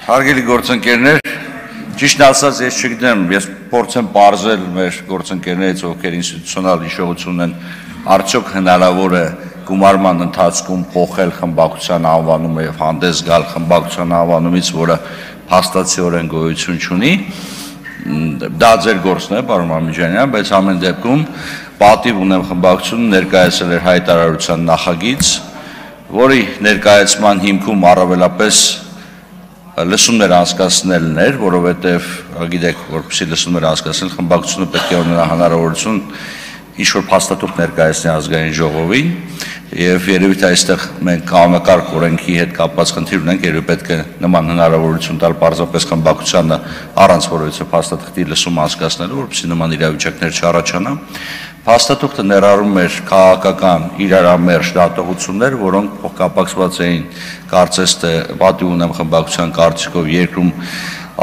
Հարգելի գործընկերներ, ճիշտ ասած ես չգիտեմ, ես փորձեմ բարձել մեր գործընկերներից, ովքեր ինստիտուցիոնալ հիշողություն են, արդյոք հնարավոր է գումարման ընթացքում փոխել խմբակցության անվանումը եւ հանդես գալ խմբակցության անվանումից, որը փաստացիորեն գոյություն չունի։ Դա ձեր գործն է, պարոն Մամիջանյան, բայց ամեն դեպքում պատիվ ունեմ խմբակցությունը ներկայացել էր հայտարարության նախագիծ, որի ներկայացման հիմքում առավելապես լսումներ անցկացնելն էր, որովհետև գիտեք, որպեսզի լսումներ անցկացնել, խմբակցությունը պետք է ունենա հնարավորություն ինչ-որ փաստաթուղթ ներկայացնել ազգային ժողովին, եւ երևի թե այստեղ մենք կանոնակարգ օրենքի հետ կապված խնդիր ունենք, երևի պետք է նման հնարավորություն տալ պարզապես խմբակցությանը առանց որևիցե փաստաթղթի լսում անցկացնելու, որպեսզի նման իրավիճակներ չառաջանա։ Փաստաթուղթը ներառում էր քաղաքական իրարամերժ դատողություններ, որոնք փոխկապակցված էին կարծես թե պատիվ ունեմ խմբակցության կարծիքով երկրում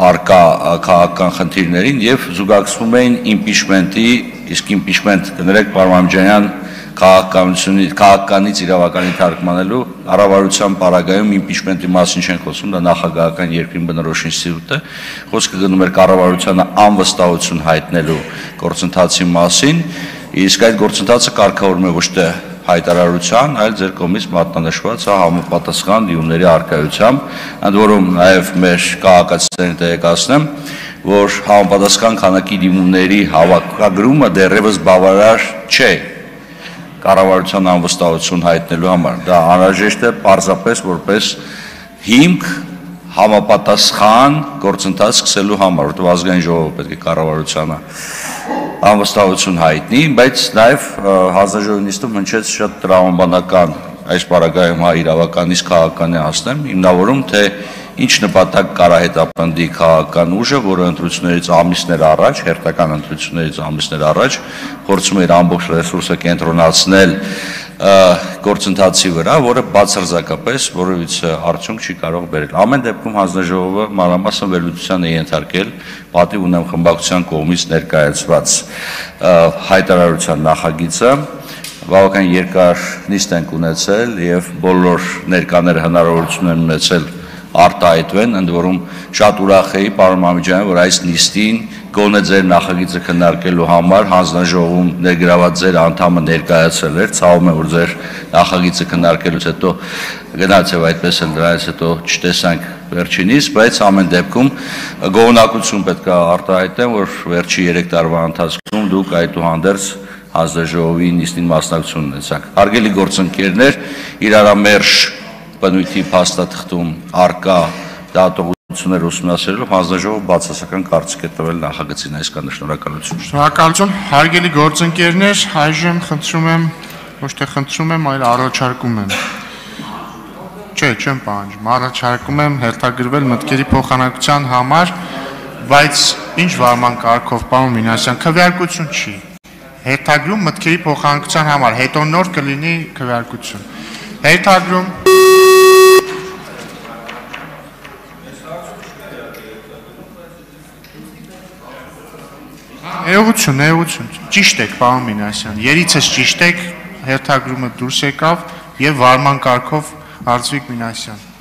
արկա քաղաքական խնդիրներին եւ զուգակցվում էին իմպիչմենտի, իսկ իմպիչմենտ կներեք պարոն Մամիջանյան քաղաքականից իրավականի թարգմանելու կառավարության պարագայում իմպիչմենտի մասին չեն խոսում, դա նախագահական երկրին բնորոշ ինստիտուտ է, խոսքը գնում էր կառավարությանը անվստահություն հայտնելու գործընթացի մասին, իսկ այդ գործընթացը կարգավորվում է ոչ թե հայտարարության, այլ ձեր կողմից մատնանշված համապատասխան դիմումների առկայությամբ, ընդ որում նաև մեր քաղաքացիներին տեղեկացնեմ, որ համապատասխան քանակի դիմումների հավաքագրումը դեռևս բավարար չէ կառավարության անվստահություն հայտնելու համար։ Դա անհրաժեշտ է պարզապես որպես հիմք համապատասխան գործընթաց սկսելու համար, որտեղ ազգային ժողովը պետք է կառավարությանը անվստահություն հայտնի, բայց նաև հանձնաժողովի նիստում հնչեց շատ տրամաբանական այս պարագայում իրավականից քաղաքական է ասնեմ, հիմնավորում թե ինչ նպատակ կարա հետապնդի քաղաքական ուժը, որը ընտրություններից ամիսներ առաջ, հերթական ընտրություններից ամիսներ առաջ փորձում էր ամբողջ ռեսուրսը կենտրոնացնել գործընթացի վրա, որը բացարձակապես որևիցե արդյունք չի կարող բերել։ Ամեն դեպքում հանձնաժողովը մանրամասն վերլուծության է ենթարկել պատիվ ունեմ խմբակցության կողմից ներկայացված հայտարարության նախագիծը, բավական երկար նիստ ենք ունեցել եւ բոլոր ներկաները հնարավորություն են ունեցել արտահայտվեն, ընդ որում շատ ուրախ էի պարոն Մամիջանյան, որ այս նիստին գոնե ձեր նախագիծը քննարկելու համար հանձնաժողովում ներգրաված ձեր անդամը ներկայացել էր, ցավում եմ, որ ձեր նախագիծը քննարկելուց հետո գնաց եւ այդպես էլ դրանից հետո չտեսանք վերջինիս, բայց ամեն դեպքում գոհունակություն պետք է արտահայտեմ, որ վերջի 3 տարվա ընթացքում դուք այդուհանդերձ հանձնաժողովի նիստին մասնակցություն ունեցաք։ Հարգելի գործընկերներ, իրարամերժ բնույթի փաստաթղթում արկա դատողություններ ուսումնասիրելով հանձնաժողովը բացասական կարծիք է տվել նախագծին, այսքանը շնորհակալություն։ Շնորհակալություն, հարգելի գործընկերներ, այժմ խնդրում եմ, ոչ թե խնդրում եմ, այլ առաջարկում եմ։ Չէ, չեմ պահանջում, առաջարկում եմ հերթագրվել մտքերի փոխանակության համար, բայց ինչ վարման կարգով պարոն Մինասյան, քվեարկություն չի։ Հերթագրում մտքերի փոխանակության համար, հետո նոր կլինի քվեարկություն։ Հերթագրում Էողություն, ճիշտ եք, պարոն Մինասյան, երիցս ճիշտ եք, հերթագրումը դուրս եկավ եւ վարման կարգով Արծվիկ Մինասյան։